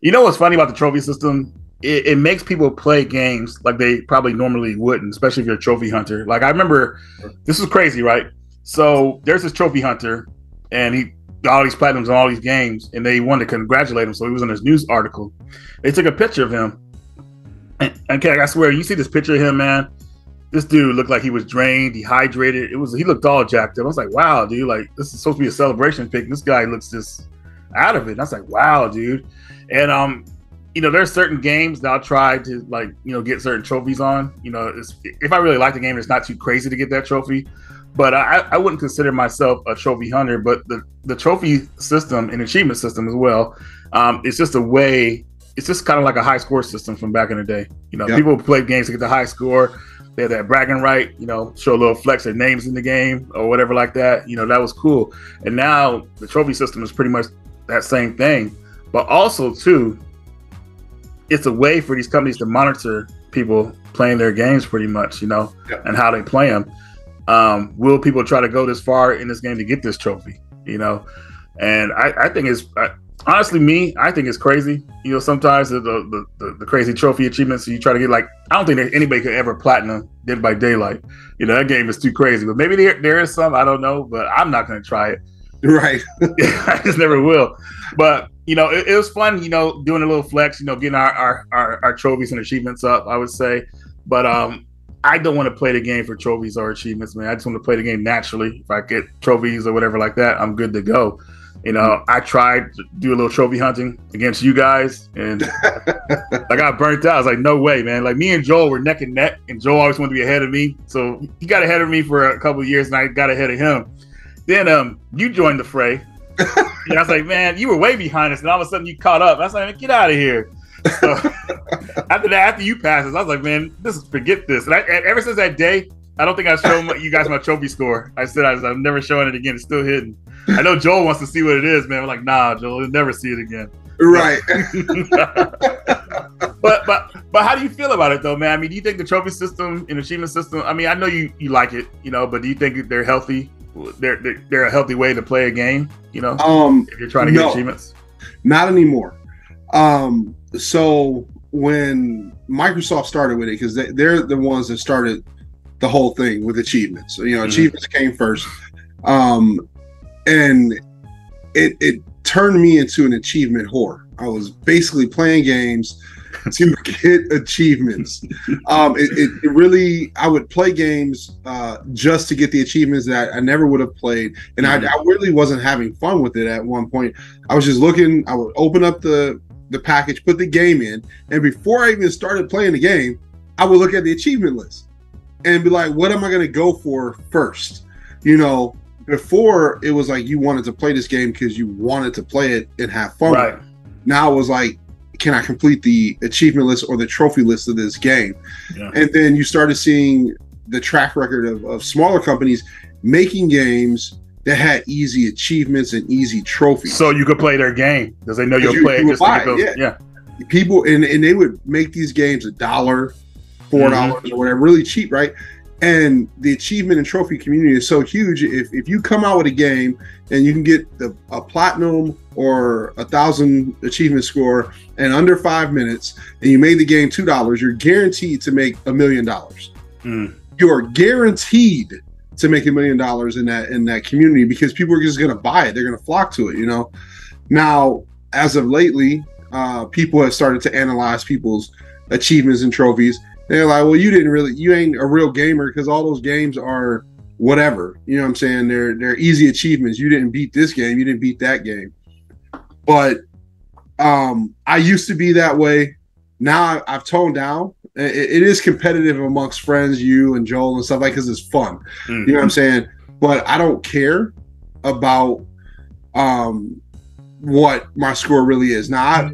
You know what's funny about the trophy system? It makes people play games like they probably normally wouldn't, especially if you're a trophy hunter. Like I remember, this is crazy, right? So there's this trophy hunter, and he got all these platinums on all these games, and they wanted to congratulate him. So he was in this news article. They took a picture of him, and I swear, you see this picture of him, man. This dude looked like he was drained, dehydrated. He looked all jacked up. I was like, wow, dude, like this is supposed to be a celebration pic. This guy looks just out of it. And I was like, wow, dude. And there's certain games that I'll try to get certain trophies on. If I really like the game, it's not too crazy to get that trophy. But I wouldn't consider myself a trophy hunter. But the trophy system and achievement system as well, it's just a way. It's just kind of like a high score system from back in the day. Yep. People play games to get the high score. They had that bragging right, show a little flex their names in the game or whatever like that. That was cool. And now the trophy system is pretty much that same thing. But also, too, it's a way for these companies to monitor people playing their games pretty much, Yeah. and how they play them. Will people try to go this far in this game to get this trophy, And I think it's honestly, I think it's crazy. Sometimes the crazy trophy achievements you try to get, like, I don't think that anybody could ever platinum Dead by Daylight. That game is too crazy. But maybe there is some, I don't know, but I'm not going to try it. Right. I just never will. But it was fun, doing a little flex, getting our trophies and achievements up, I would say. But I don't want to play the game for trophies or achievements, man. I just want to play the game naturally. If I get trophies or whatever like that, I'm good to go. I tried to do a little trophy hunting against you guys, and I got burnt out. I was like, no way, man. Like, me and Joel were neck and neck, and Joel always wanted to be ahead of me. So he got ahead of me for a couple of years, and I got ahead of him. Then you joined the fray. And I was like, man, you were way behind us, and all of a sudden you caught up. I was like, get out of here. So after you passed us, I was like, man, forget this. And ever since that day, I don't think I showed you guys my trophy score. I said I'm never showing it again. It's still hidden. I know Joel wants to see what it is, man. I'm like, nah, Joel, you'll never see it again. Right. But how do you feel about it, though, man? I mean, do you think the trophy system and achievement system, I mean, I know you like it, but do you think they're healthy? They're a healthy way to play a game, if you're trying to get achievements? Not anymore. So when Microsoft started with it, because they're the ones that started the whole thing with achievements. So, achievements came first. And it turned me into an achievement whore. I was basically playing games to get achievements. It really, I would play games just to get the achievements that I never would have played. And I really wasn't having fun with it at one point. I was just looking, I would open up the package, put the game in, and before I even started playing the game, I would look at the achievement list and be like, what am I going to go for first? Before it was like you wanted to play this game because you wanted to play it and have fun. Right. Now it was like, can I complete the achievement list or the trophy list of this game? Yeah. And then you started seeing the track record of smaller companies making games that had easy achievements and easy trophies. So you could play their game because they know you'll play it just to get those. Yeah. People, and they would make these games $1, $4 or whatever, really cheap, right? And the achievement and trophy community is so huge. If you come out with a game and you can get a platinum or 1,000 achievement score in under 5 minutes, and you made the game $2, you're guaranteed to make $1 million. You are guaranteed to make $1 million in that community because people are just going to buy it. They're going to flock to it. Now, as of lately, people have started to analyze people's achievements and trophies. They're like, well, you ain't a real gamer because all those games are whatever. You know what I'm saying? They're easy achievements. You didn't beat this game. You didn't beat that game. But I used to be that way. Now I've toned down. It is competitive amongst friends, you and Joel and stuff like, because it's fun. You know what I'm saying? But I don't care about what my score really is. Now,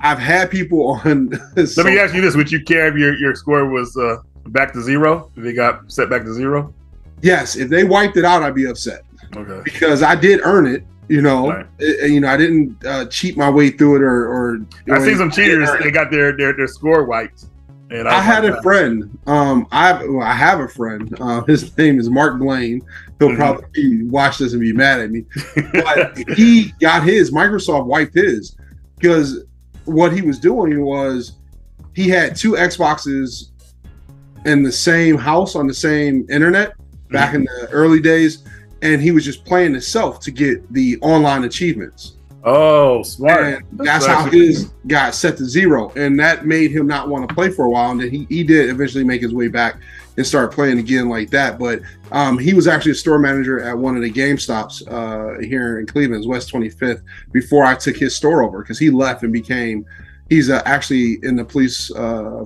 I've had people on. Let me ask you this: would you care if your score was back to zero? If they got set back to zero? Yes, if they wiped it out, I'd be upset. Okay. Because I did earn it. Right. I didn't cheat my way through it or I see some cheaters. They got their score wiped. And I had a friend. I have a friend. His name is Mark Blaine. He'll probably watch this and be mad at me. But he got his. Microsoft wiped his because what he was doing was he had 2 Xboxes in the same house on the same internet back in the early days, and he was just playing himself to get the online achievements. Oh, smart. And that's how his got set to 0, and that made him not want to play for a while. And then he did eventually make his way back and start playing again like that. But he was actually a store manager at one of the GameStops here in Cleveland, West 25th, before I took his store over, because he left and became. He's actually in the police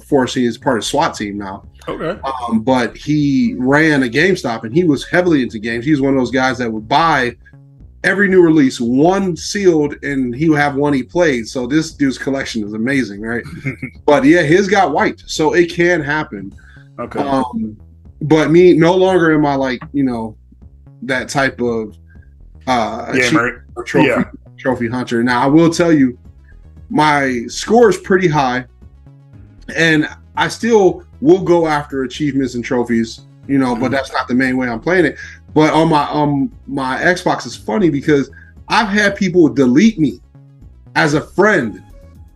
force. He is part of SWAT team now. Okay. But he ran a GameStop, and he was heavily into games. He was one of those guys that would buy every new release, one sealed, and he would have one he played. So this dude's collection is amazing, right? But yeah, his got wiped, so it can happen. Okay. But me, no longer am I like, that type of trophy hunter. Now I will tell you, my score is pretty high, and I still will go after achievements and trophies, but that's not the main way I'm playing it. But on my Xbox, it's funny because I've had people delete me as a friend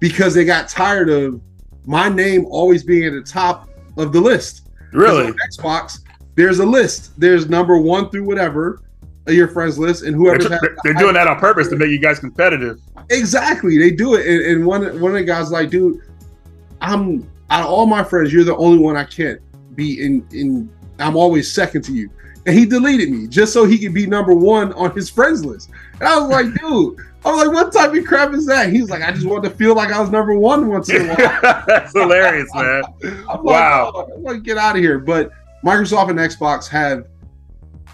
because they got tired of my name always being at the top of the list. Really? On Xbox, there's a list. There's number 1 through whatever your friends list, and whoever they're doing that on purpose to make you guys competitive. Exactly, they do it. And one of the guys like, dude, out of all my friends, you're the only one I can't be in. I'm always second to you. And he deleted me just so he could be number 1 on his friends list. And I was like, dude, what type of crap is that? He was like, I just wanted to feel like I was number 1 once in a while. That's hilarious, man. Wow. I'm like, get out of here. But Microsoft and Xbox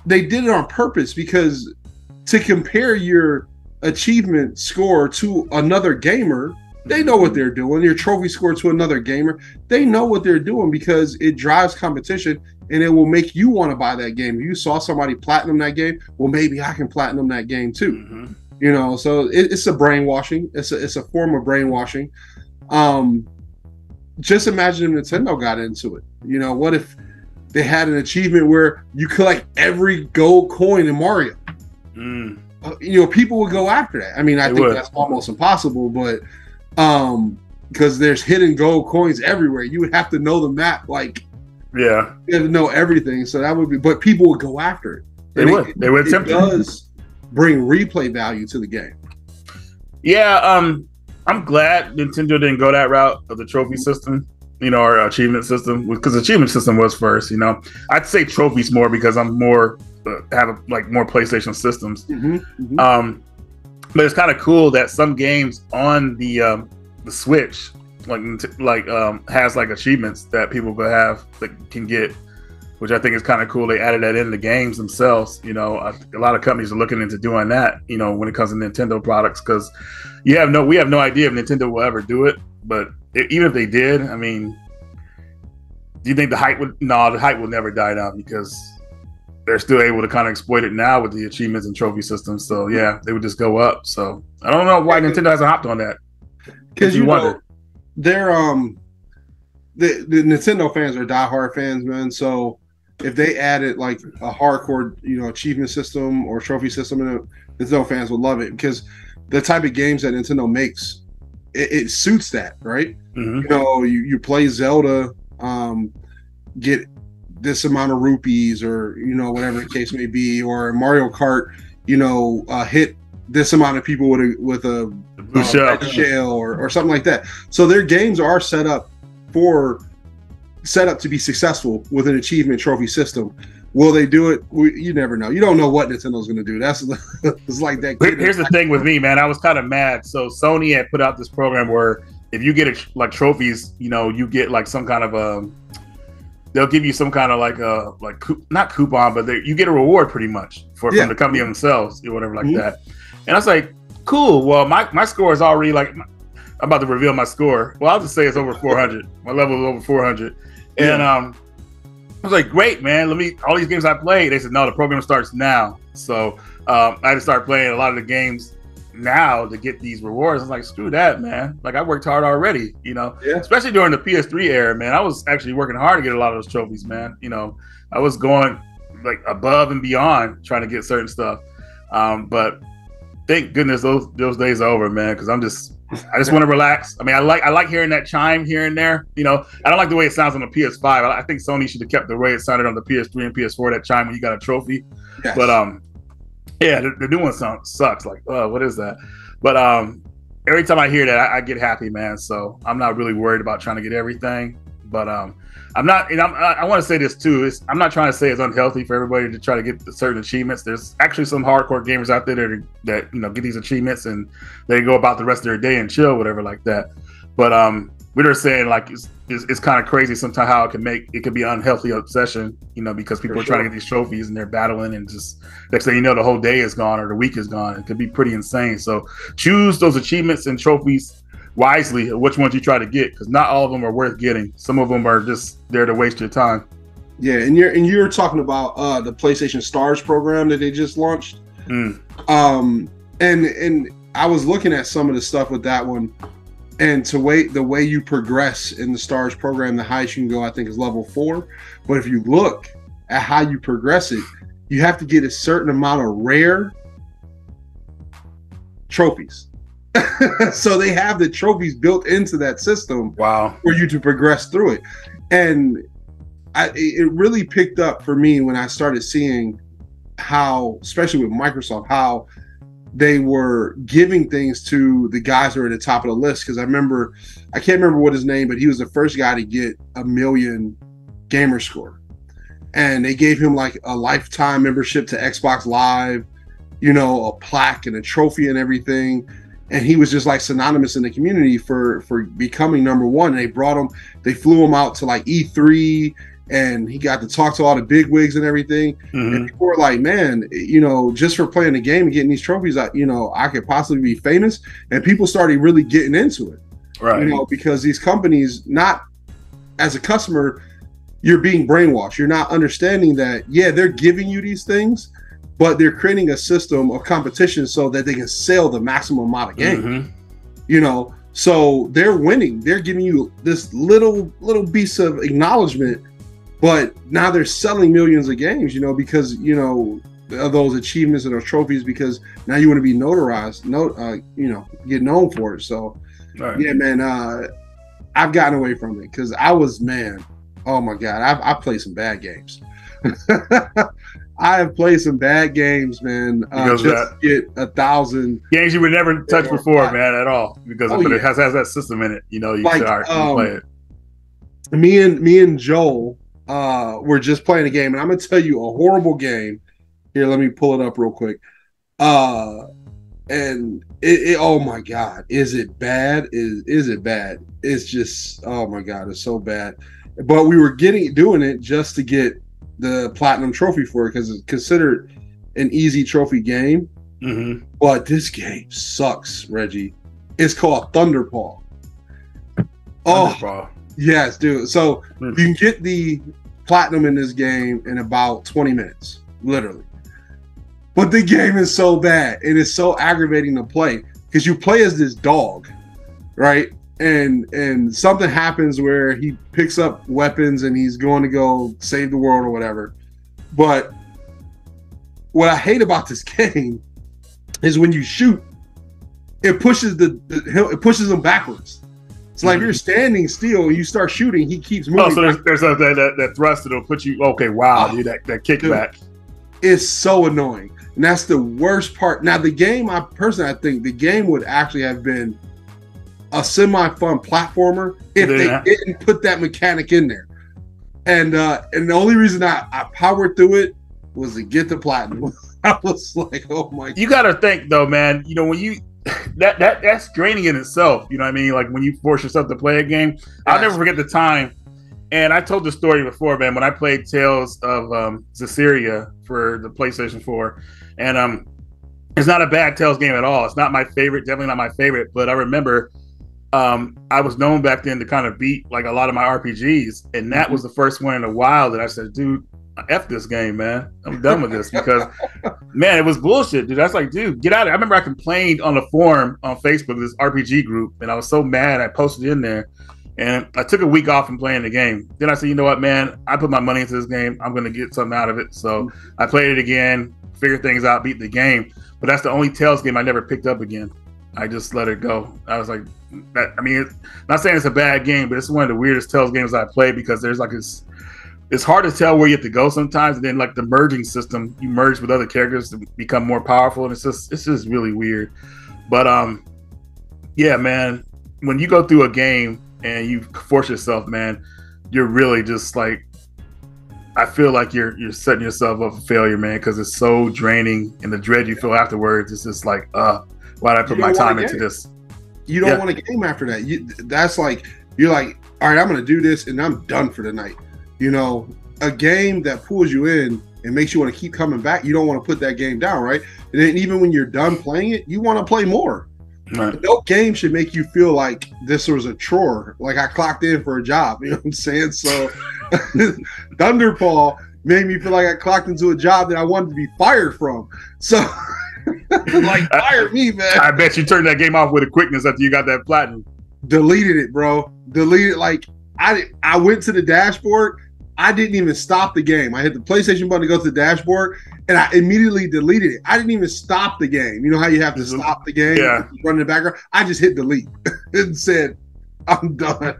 they did it on purpose, because to compare your achievement score to another gamer, they know what they're doing. Your trophy score to another gamer, they know what they're doing, because it drives competition, and it will make you want to buy that game. If you saw somebody platinum that game, well, maybe I can platinum that game too. Mm-hmm. So it's a brainwashing. It's a form of brainwashing. Just imagine if Nintendo got into it. What if they had an achievement where you collect every gold coin in Mario? People would go after that. I mean, I think that's almost impossible, but because there's hidden gold coins everywhere, you would have to know the map. You have to know everything. So that would be, but people would go after it. They would attempt it. It does bring replay value to the game. Yeah, I'm glad Nintendo didn't go that route of the trophy system, or achievement system, because the achievement system was first. I'd say trophies more because I'm more have more PlayStation systems. But it's kind of cool that some games on the Switch has achievements that people could have that can get, which I think is kind of cool. They added that in the games themselves. A lot of companies are looking into doing that. When it comes to Nintendo products, because we have no idea if Nintendo will ever do it. But even if they did, I mean, do you think the hype would? No, the hype will never die down, because they're still able to kind of exploit it now with the achievements and trophy systems. So yeah, they would just go up. So I don't know why Nintendo hasn't hopped on that. Because they're the Nintendo fans are diehard fans, man. So if they added a hardcore, achievement system or trophy system, Nintendo fans would love it, because the type of games that Nintendo makes, it suits that, right? Mm-hmm. You play Zelda, get this amount of rupees, or whatever the case may be, or Mario Kart, hit this amount of people with a shell or something like that. So their games are set up to be successful with an achievement trophy system. Will they do it? You never know. You don't know what Nintendo's going to do. That's it's like that. Here's the thing with me, man. I was kind of mad. So Sony had put out this program where if you get trophies, you get some kind of they'll give you some kind of not coupon, but you get a reward pretty much from the company themselves or whatever that. And I was like, cool. Well, my score is already I'm about to reveal my score. Well, I'll just say it's over 400. My level is over 400. And I was like, great, man. All these games I played. They said, no, the program starts now. So I had to start playing a lot of the games now to get these rewards. I was like, screw that, man. I worked hard already, especially during the PS3 era, man. I was actually working hard to get a lot of those trophies, man. I was going above and beyond trying to get certain stuff. But thank goodness those days are over, man, because I'm just I just want to relax. I mean, I like hearing that chime here and there. You know, I don't like the way it sounds on the PS5. I think Sony should have kept the way it sounded on the PS3 and PS4. That chime when you got a trophy. Yes. But yeah, the new one sucks. Like, what is that? But every time I hear that, I get happy, man. So I'm not really worried about trying to get everything. But I'm not, and I want to say this too. I'm not trying to say it's unhealthy for everybody to try to get certain achievements. There's actually some hardcore gamers out there that get these achievements and they go about the rest of their day and chill, whatever like that. But we're just saying like it's kind of crazy sometimes how it could be an unhealthy obsession, because people are trying to get these trophies and they're battling and just next thing you know the whole day is gone or the week is gone. It could be pretty insane. So choose those achievements and trophies wisely, which ones you try to get, because not all of them are worth getting. Some of them are just there to waste your time. Yeah, and you're talking about the PlayStation Stars program that they just launched. And I was looking at some of the stuff with that one, and the way you progress in the Stars program, the highest you can go, I think, is level 4. But if you look at how you progress it, you have to get a certain amount of rare trophies. So they have the trophies built into that system. Wow. For you to progress through it. And it really picked up for me when I started seeing how, especially with Microsoft, how they were giving things to the guys who are at the top of the list. Because I can't remember what his name, but he was the first guy to get 1 million gamer score. And they gave him like a lifetime membership to Xbox Live, a plaque and a trophy and everything. And he was just like synonymous in the community for becoming number 1. And they flew him out to like E3, and he got to talk to all the big wigs and everything. Mm-hmm. And people were like, man, just for playing the game and getting these trophies, I could possibly be famous. And people started really getting into it, right? Because these companies, not as a customer, you're being brainwashed. You're not understanding that, yeah, they're giving you these things, but they're creating a system of competition so that they can sell the maximum amount of games. Mm-hmm. So they're winning. They're giving you this little piece of acknowledgement, but now they're selling millions of games, because, of those achievements and those trophies, because now you want to be notarized, get known for it. So, right. Yeah, man, I've gotten away from it because oh my God, I played some bad games. I have played some bad games, man. Just to get 1,000 games you would never touch before, man, at all. Because it has that system in it. You play it. Me and Joel were just playing a game, and I'm gonna tell you a horrible game. Here, let me pull it up real quick. And it oh my God, is it bad? Is it bad? It's just, oh my God, it's so bad. But we were doing it just to get the platinum trophy for it, because it's considered an easy trophy game. Mm-hmm. But this game sucks, Reggie. It's called Thunderpaw. Oh, yes, dude. So you can get the platinum in this game in about 20 minutes, literally. But the game is so bad. It is so aggravating to play because you play as this dog, right? And something happens where he picks up weapons and he's going to go save the world or whatever. But what I hate about this game is when you shoot, it pushes it pushes him backwards. It's like you're standing still and you start shooting, he keeps moving. Oh, so there's that thrust that'll put you. Okay, wow, dude, that kickback. It's so annoying, and that's the worst part. Now, the game, I think the game would actually have been a semi-fun platformer if they didn't put that mechanic in there. And the only reason I powered through it was to get the platinum. I was like, oh my God. You got to think though, man. When you that's draining in itself. You know what I mean? Like when you force yourself to play a game. Yes. I'll never forget the time. And I told the story before, man, when I played Tales of Zestiria for the PlayStation 4. And it's not a bad Tales game at all. It's not my favorite, definitely not my favorite. But I remember I was known back then to kind of beat like a lot of my RPGs. And that was the first one in a while that I said, dude, F this game, man. I'm done with this because, man, it was bullshit, dude. I was like, dude, get out of it. I remember I complained on the forum on Facebook, this RPG group, and I was so mad I posted in there. And I took a week off from playing the game. Then I said, you know what, man? I put my money into this game. I'm going to get something out of it. So I played it again, figured things out, beat the game. But that's the only Tales game I never picked up again. I just let it go. I was like, I mean, not saying it's a bad game, but it's one of the weirdest Tales games I played because there's like it's hard to tell where you have to go sometimes, and then like the merging system, you merge with other characters to become more powerful, and it's just really weird. But yeah, man, when you go through a game and you force yourself, man, you're really just like, I feel like you're setting yourself up for failure, man, because it's so draining, and the dread you feel afterwards is just like, why did I put my time into this? You don't want a game after that. That's like, you're like, all right, I'm going to do this, and I'm done for the night. You know, a game that pulls you in and makes you want to keep coming back, you don't want to put that game down, right? And then even when you're done playing it, you want to play more. Right. No game should make you feel like this was a chore, like I clocked in for a job. You know what I'm saying? So Thunderpaw made me feel like I clocked into a job that I wanted to be fired from. So like, fire me, man. I bet you turned that game off with a quickness after you got that platinum. Deleted it, bro. Deleted. Like, I went to the dashboard. I didn't even stop the game. I hit the PlayStation button to go to the dashboard, and I immediately deleted it. I didn't even stop the game. You know how you have to stop the game? Yeah. Run in the background. I just hit delete and said, I'm done.